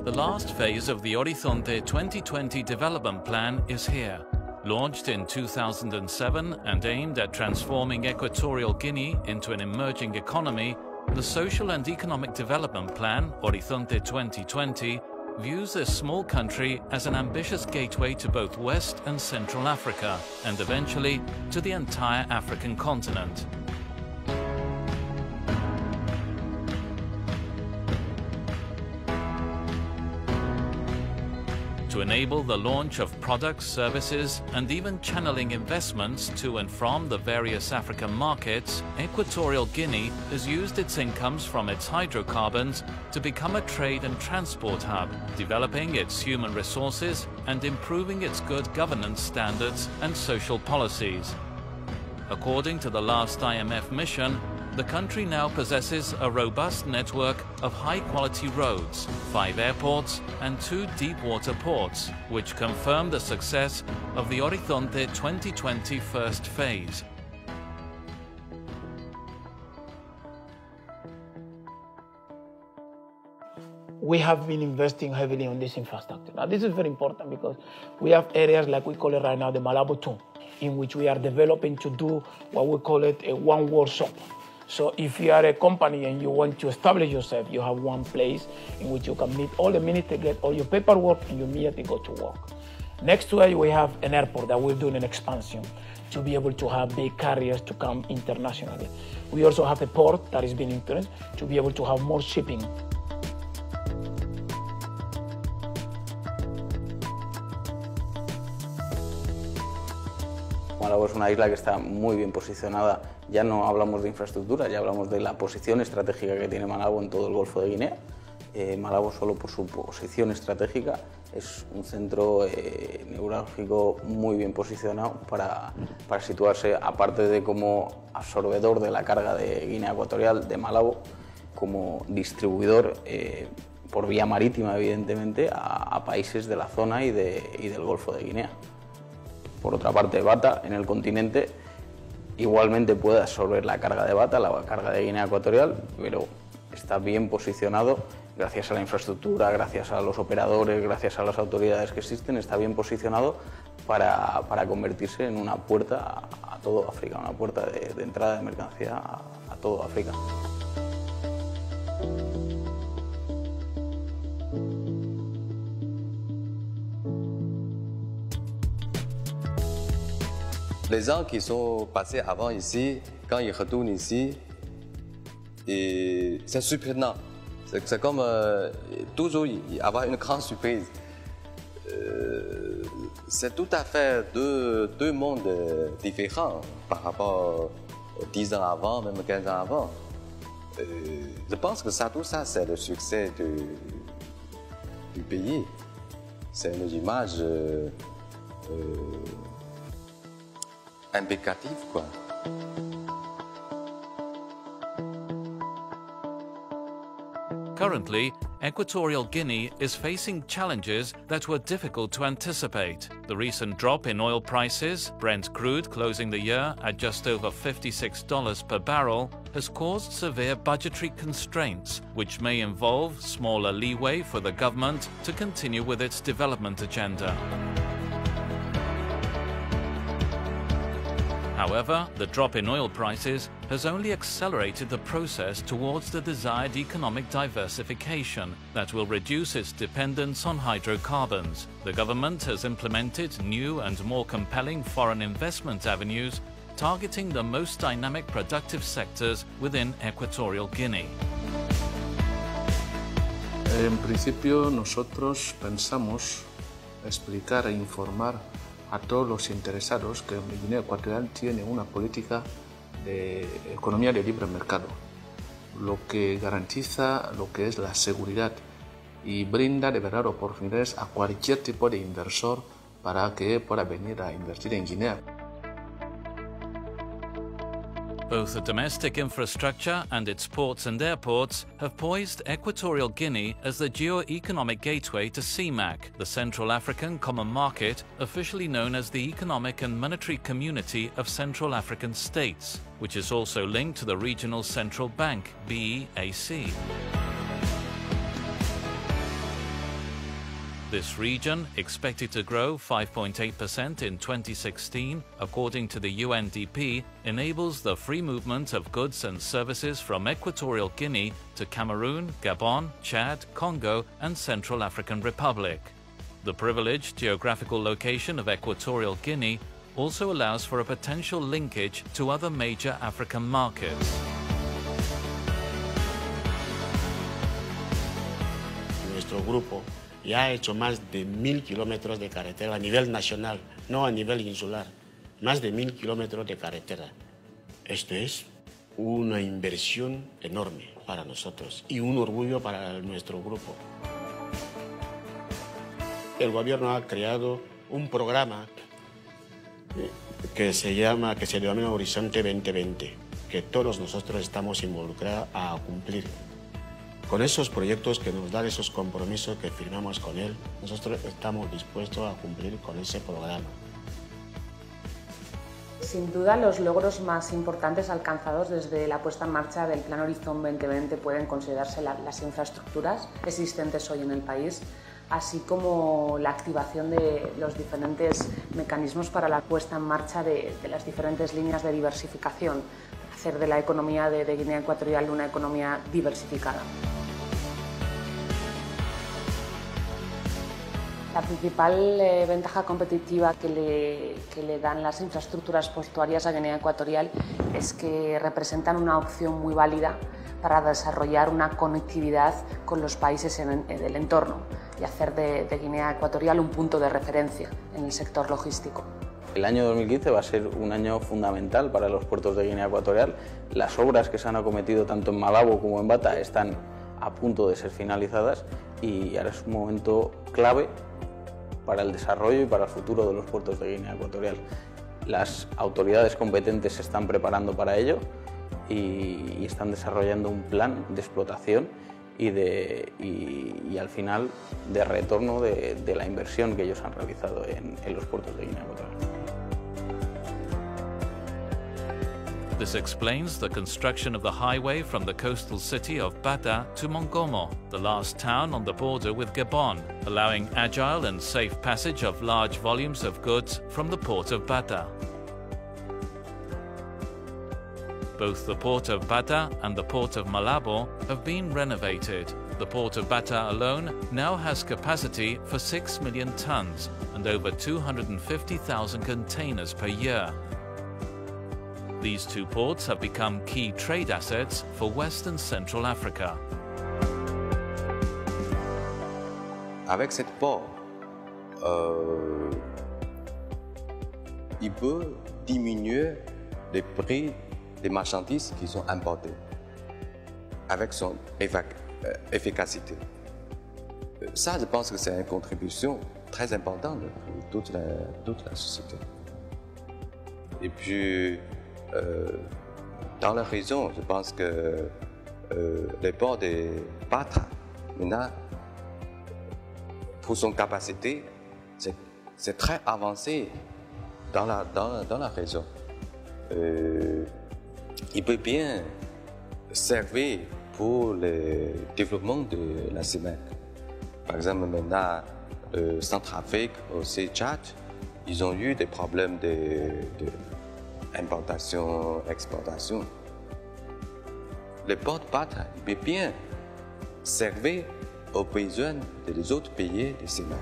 The last phase of the Horizonte 2020 development plan is here. Launched in 2007 and aimed at transforming Equatorial Guinea into an emerging economy, the Social and Economic Development Plan, Horizonte 2020, views this small country as an ambitious gateway to both West and Central Africa, and eventually to the entire African continent. To enable the launch of products, services, and even channeling investments to and from the various African markets, Equatorial Guinea has used its incomes from its hydrocarbons to become a trade and transport hub, developing its human resources and improving its good governance standards and social policies. According to the last IMF mission, the country now possesses a robust network of high-quality roads, 5 airports and 2 deep-water ports, which confirm the success of the Horizonte 2020 first phase. We have been investing heavily on this infrastructure. Now, this is very important because we have areas like we call it right now the Malabo 2, in which we are developing to do what we call it a one-world shop. So if you are a company and you want to establish yourself, you have one place in which you can meet all the minutes to get all your paperwork and you immediately go to work. Next to it, we have an airport that we're doing an expansion to be able to have big carriers to come internationally. We also have a port that is being increased to be able to have more shipping. Malabo es una isla que está muy bien posicionada. Ya no hablamos de infraestructura, ya hablamos de la posición estratégica que tiene Malabo en todo el Golfo de Guinea. Malabo, solo por su posición estratégica, es un centro neurálgico muy bien posicionado para situarse, aparte de como absorbedor de la carga de Guinea Ecuatorial, de Malabo, como distribuidor por vía marítima, evidentemente, a países de la zona y del Golfo de Guinea. Por otra parte, Bata, en el continente, igualmente puede absorber la carga de Bata, la carga de Guinea Ecuatorial, pero está bien posicionado gracias a la infraestructura, gracias a los operadores, gracias a las autoridades que existen, está bien posicionado para convertirse en una puerta a todo África, una puerta de entrada de mercancía a todo África. Les gens qui sont passés avant ici, quand ils retournent ici, c'est surprenant. C'est comme toujours avoir une grande surprise. C'est tout à fait deux mondes différents par rapport aux 10 ans avant, même 15 ans avant. Je pense que tout ça, c'est le succès du pays. C'est une image impeccable, quoi. Currently, Equatorial Guinea is facing challenges that were difficult to anticipate. The recent drop in oil prices, Brent crude closing the year at just over $56 per barrel, has caused severe budgetary constraints, which may involve smaller leeway for the government to continue with its development agenda. However, the drop in oil prices has only accelerated the process towards the desired economic diversification that will reduce its dependence on hydrocarbons. The government has implemented new and more compelling foreign investment avenues targeting the most dynamic productive sectors within Equatorial Guinea. En principio, nosotros pensamos explicar e informar a todos los interesados que Guinea Ecuatorial tiene una política de economía de libre mercado, lo que garantiza lo que es la seguridad y brinda de verdad oportunidades a cualquier tipo de inversor para que pueda venir a invertir en Guinea. Both the domestic infrastructure and its ports and airports have poised Equatorial Guinea as the geo-economic gateway to CEMAC, the Central African Common Market, officially known as the Economic and Monetary Community of Central African States, which is also linked to the Regional Central Bank, BEAC. This region, expected to grow 5.8% in 2016, according to the UNDP, enables the free movement of goods and services from Equatorial Guinea to Cameroon, Gabon, Chad, Congo, and Central African Republic. The privileged geographical location of Equatorial Guinea also allows for a potential linkage to other major African markets. Nuestro grupo ya ha hecho más de 1000 kilómetros de carretera a nivel nacional, no a nivel insular. Más de 1000 kilómetros de carretera. Esto es una inversión enorme para nosotros y un orgullo para nuestro grupo. El gobierno ha creado un programa que se denomina Horizonte 2020, que todos nosotros estamos involucrados a cumplir. Con esos proyectos que nos dan esos compromisos que firmamos con él, nosotros estamos dispuestos a cumplir con ese programa. Sin duda, los logros más importantes alcanzados desde la puesta en marcha del Plan Horizon 2020 pueden considerarse las infraestructuras existentes hoy en el país, así como la activación de los diferentes mecanismos para la puesta en marcha de las diferentes líneas de diversificación, hacer de la economía de Guinea Ecuatorial una economía diversificada. La principal ventaja competitiva que le dan las infraestructuras portuarias a Guinea Ecuatorial es que representan una opción muy válida para desarrollar una conectividad con los países del entorno y hacer de Guinea Ecuatorial un punto de referencia en el sector logístico. El año 2015 va a ser un año fundamental para los puertos de Guinea Ecuatorial. Las obras que se han acometido tanto en Malabo como en Bata están a punto de ser finalizadas y ahora es un momento clave para el desarrollo y para el futuro de los puertos de Guinea Ecuatorial. Las autoridades competentes se están preparando para ello y están desarrollando un plan de explotación y al final de retorno de la inversión que ellos han realizado en los puertos de Guinea Ecuatorial. This explains the construction of the highway from the coastal city of Bata to Mongomo, the last town on the border with Gabon, allowing agile and safe passage of large volumes of goods from the port of Bata. Both the port of Bata and the port of Malabo have been renovated. The port of Bata alone now has capacity for 6 million tons and over 250,000 containers per year. These two ports have become key trade assets for West and Central Africa. Avec cette port, il peut diminuer les prix des marchandises qui sont importées avec son efficacité. Ça, je pense que c'est une contribution très importante pour toute la société. Et puis, dans la région, je pense que le port de Bata, maintenant, pour son capacité, c'est très avancé dans la région. Il peut bien servir pour le développement de la CIMEC. Par exemple, maintenant, le Centrafrique, aussi Tchad, ils ont eu des problèmes d'importation, exportation. Le port de Bata peut bien servir aux besoins des autres pays de CIMEC.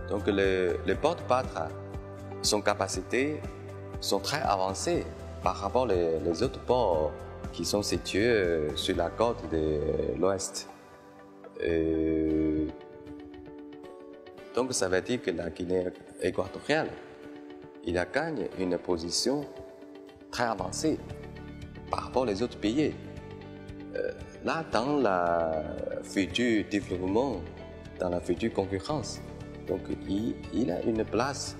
Donc les ports de Bata, son capacité sont très avancées par rapport aux autres ports qui sont situés sur la côte de l'Ouest. Donc ça veut dire que la Guinée équatoriale, il a gagné une position très avancée par rapport aux autres pays. Là, dans le futur développement, dans la future concurrence, donc il a une place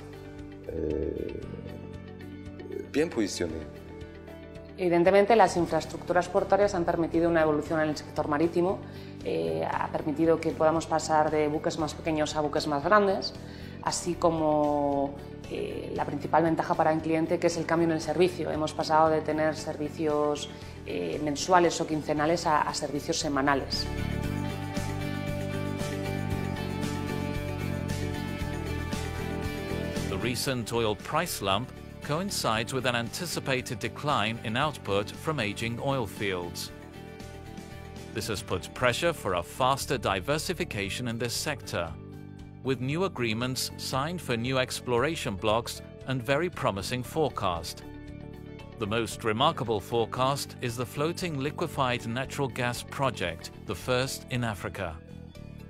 bien posicionada. Evidentemente, las infraestructuras portuarias han permitido una evolución en el sector marítimo, ha permitido que podamos pasar de buques más pequeños a buques más grandes, así como la principal ventaja para el cliente, que es el cambio en el servicio. Hemos pasado de tener servicios mensuales o quincenales a servicios semanales. The recent oil price slump coincides with an anticipated decline in output from aging oil fields. This has put pressure for a faster diversification in this sector, with new agreements signed for new exploration blocks and very promising forecast. The most remarkable forecast is the floating liquefied natural gas project, the first in Africa.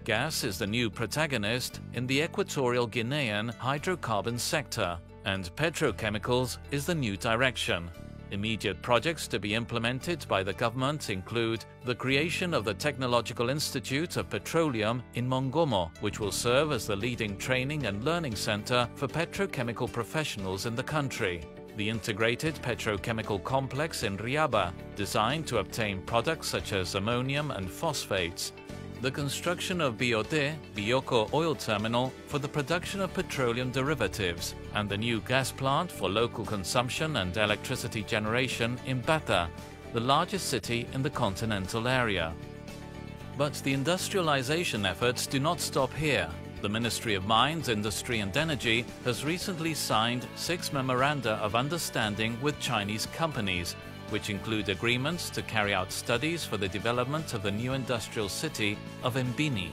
Gas is the new protagonist in the equatorial Guinean hydrocarbon sector, and petrochemicals is the new direction. Immediate projects to be implemented by the government include the creation of the Technological Institute of Petroleum in Mongomo, which will serve as the leading training and learning center for petrochemical professionals in the country. The integrated petrochemical complex in Riaba, designed to obtain products such as ammonium and phosphates. The construction of Biode, Bioko oil terminal for the production of petroleum derivatives, and the new gas plant for local consumption and electricity generation in Bata, the largest city in the continental area. But the industrialization efforts do not stop here. The Ministry of Mines, Industry and Energy has recently signed 6 memoranda of understanding with Chinese companies, which include agreements to carry out studies for the development of the new industrial city of Mbini.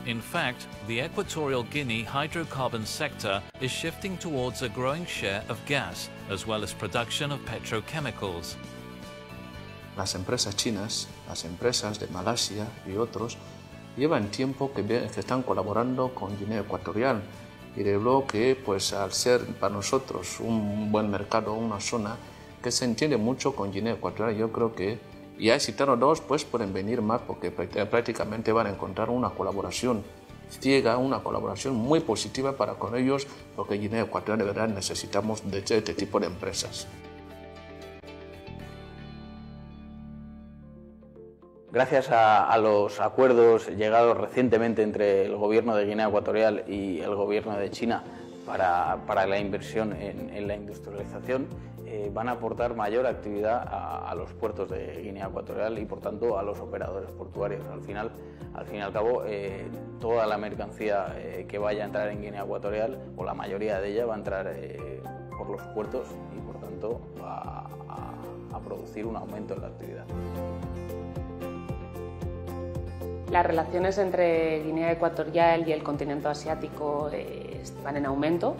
In fact, the Equatorial Guinea hydrocarbon sector is shifting towards a growing share of gas, as well as production of petrochemicals. Las empresas chinas, las empresas de Malasia y otros llevan tiempo que están colaborando con Guinea Ecuatorial, y de luego que, pues, al ser para nosotros un buen mercado, una zona que se entiende mucho con Guinea Ecuatorial, yo creo que ya citaron 2, pues pueden venir más, porque prácticamente van a encontrar una colaboración ciega, una colaboración muy positiva para con ellos, porque Guinea Ecuatorial de verdad necesitamos de este tipo de empresas. Gracias a los acuerdos llegados recientemente entre el gobierno de Guinea Ecuatorial y el gobierno de China para la inversión en la industrialización, van a aportar mayor actividad a los puertos de Guinea Ecuatorial y, por tanto, a los operadores portuarios. Al fin y al cabo, toda la mercancía que vaya a entrar en Guinea Ecuatorial, o la mayoría de ella, va a entrar por los puertos y, por tanto, va a producir un aumento en la actividad. Las relaciones entre Guinea Ecuatorial y el continente asiático van en aumento.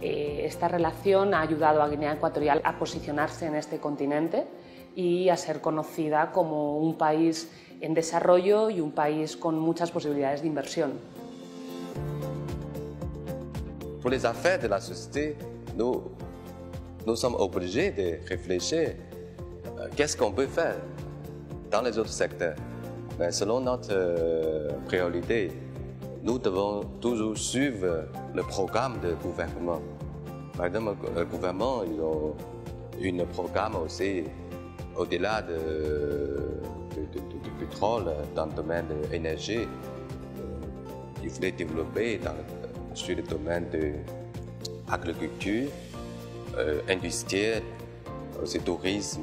Esta relación ha ayudado a Guinea Ecuatorial a posicionarse en este continente y a ser conocida como un país en desarrollo y un país con muchas posibilidades de inversión. Pour les affaires de la société, nous sommes obligés de réfléchir qu'est-ce qu'on peut faire dans les autres secteurs. Mais selon notre priorité, nous devons toujours suivre le programme du gouvernement. Par exemple, le gouvernement, il a un programme aussi au-delà du pétrole dans le domaine de l'énergie. Il voulait développer sur le domaine de l'agriculture, industrielle, aussi tourisme.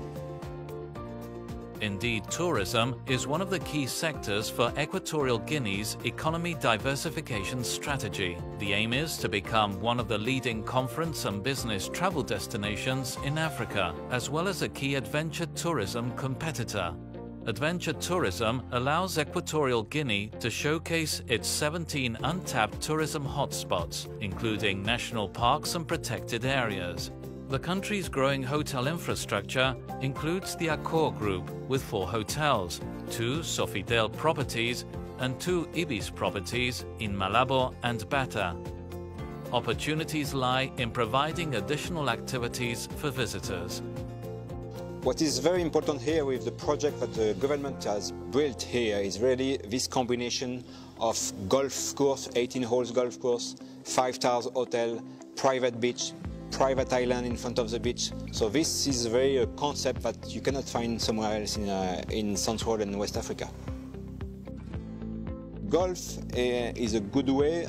Indeed, tourism is one of the key sectors for Equatorial Guinea's economy diversification strategy. The aim is to become one of the leading conference and business travel destinations in Africa, as well as a key adventure tourism competitor. Adventure tourism allows Equatorial Guinea to showcase its 17 untapped tourism hotspots, including national parks and protected areas. The country's growing hotel infrastructure includes the Accor Group with 4 hotels, 2 Sofitel properties and 2 Ibis properties in Malabo and Bata. Opportunities lie in providing additional activities for visitors. What is very important here with the project that the government has built here is really this combination of golf course, 18 holes golf course, 5-star hotel, private beach, private island in front of the beach. So this is a very concept that you cannot find somewhere else in Central and West Africa. Golf is a good way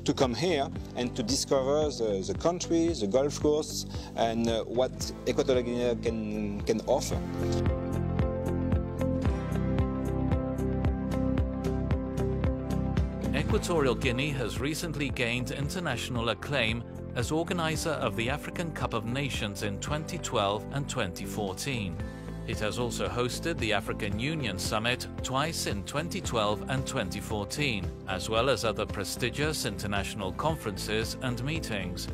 to come here and to discover the country, the golf course, and what Equatorial Guinea can offer. Equatorial Guinea has recently gained international acclaim as organizer of the African Cup of Nations in 2012 and 2014. It has also hosted the African Union Summit twice in 2012 and 2014, as well as other prestigious international conferences and meetings.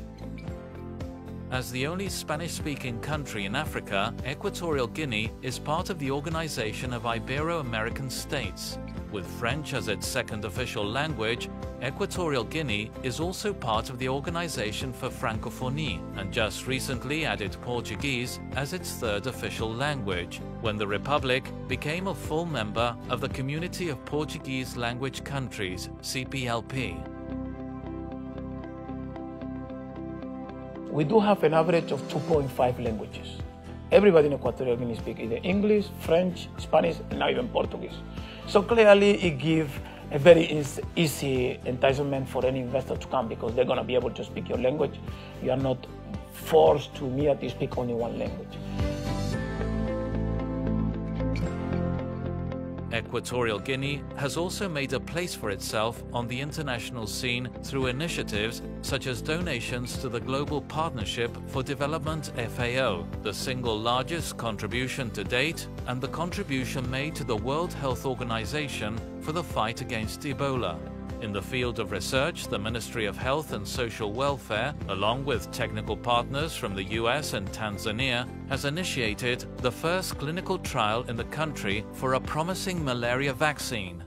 As the only Spanish-speaking country in Africa, Equatorial Guinea is part of the Organization of Ibero-American States. With French as its second official language, Equatorial Guinea is also part of the Organization for Francophonie and just recently added Portuguese as its third official language, when the Republic became a full member of the Community of Portuguese Language Countries, CPLP. We do have an average of 2.5 languages. Everybody in Equatorial Guinea speaks either English, French, Spanish, and now even Portuguese. So clearly it gives a very easy enticement for any investor to come because they're going to be able to speak your language. You are not forced to immediately speak only one language. Equatorial Guinea has also made a place for itself on the international scene through initiatives such as donations to the Global Partnership for Development FAO, the single largest contribution to date, and the contribution made to the World Health Organization for the fight against Ebola. In the field of research, the Ministry of Health and Social Welfare, along with technical partners from the US and Tanzania, has initiated the first clinical trial in the country for a promising malaria vaccine.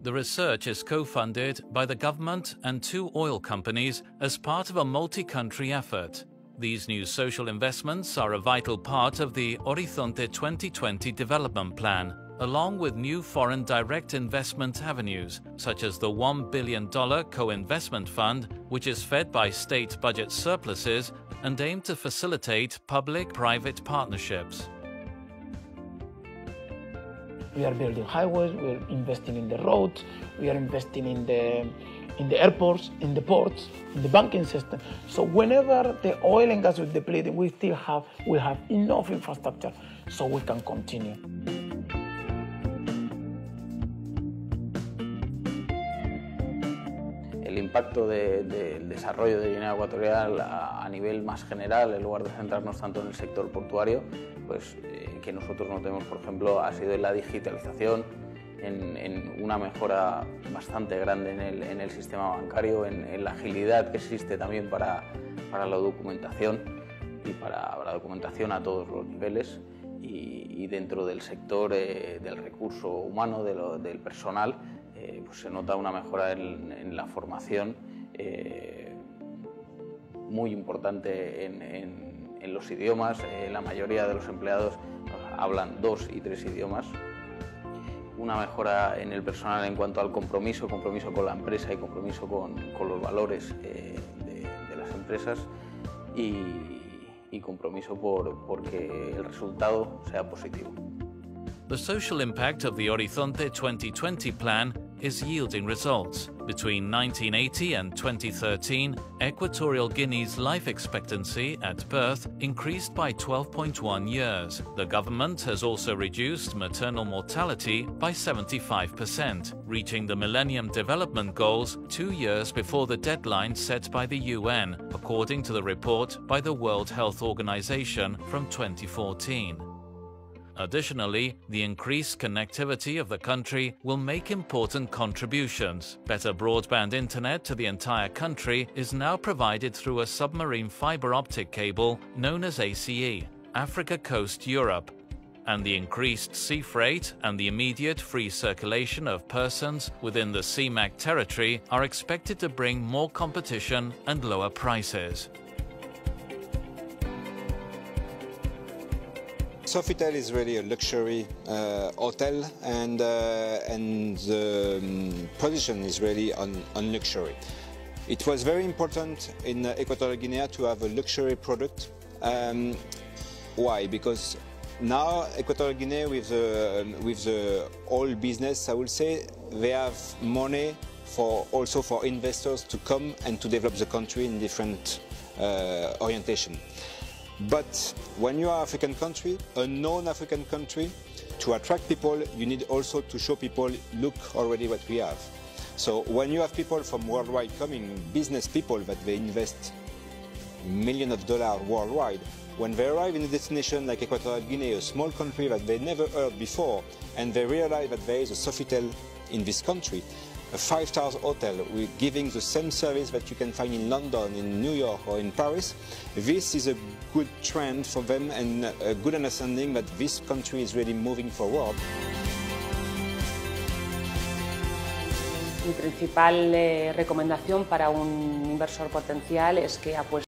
The research is co-funded by the government and 2 oil companies as part of a multi-country effort. These new social investments are a vital part of the Horizonte 2020 development plan, along with new foreign direct investment avenues, such as the $1 billion co-investment fund, which is fed by state budget surpluses and aimed to facilitate public-private partnerships. We are building highways, we are investing in the roads, we are investing in the airports, in the ports, in the banking system. So whenever the oil and gas is depleted, we have enough infrastructure so we can continue. El impacto del desarrollo de Guinea Ecuatorial a nivel más general, en lugar de centrarnos tanto en el sector portuario, pues que nosotros notemos, por ejemplo, ha sido en la digitalización, en una mejora bastante grande en el sistema bancario, en la agilidad que existe también para la documentación y para la documentación a todos los niveles y dentro del sector del recurso humano, del personal, pues se nota una mejora en la formación muy importante en los idiomas. La mayoría de los empleados hablan 2 y 3 idiomas. Una mejora en el personal en cuanto al compromiso con la empresa y compromiso con los valores de las empresas y compromiso porque el resultado sea positivo. The social impact of the Horizonte 2020 plan is yielding results. Between 1980 and 2013, Equatorial Guinea's life expectancy at birth increased by 12.1 years. The government has also reduced maternal mortality by 75%, reaching the Millennium Development Goals 2 years before the deadline set by the UN, according to the report by the World Health Organization from 2014. Additionally, the increased connectivity of the country will make important contributions. Better broadband internet to the entire country is now provided through a submarine fiber optic cable known as ACE, Africa Coast Europe, and the increased sea freight and the immediate free circulation of persons within the CMAC territory are expected to bring more competition and lower prices. Sofitel is really a luxury hotel, and the position is really on luxury. It was very important in Equatorial Guinea to have a luxury product. Why? Because now Equatorial Guinea, with the oil business, I would say, they have money also for investors to come and to develop the country in different orientation. But when you are an African country, a known African country, to attract people, you need also to show people, look already what we have. So when you have people from worldwide coming, business people that they invest millions of dollars worldwide, when they arrive in a destination like Equatorial Guinea, a small country that they never heard before, and they realize that there is a Sofitel in this country, a 5-star hotel with giving the same service that you can find in London, in New York or in Paris, this is a good trend for them and a good understanding that this country is really moving forward. Mi principal recomendación para un inversor potencial es que apueste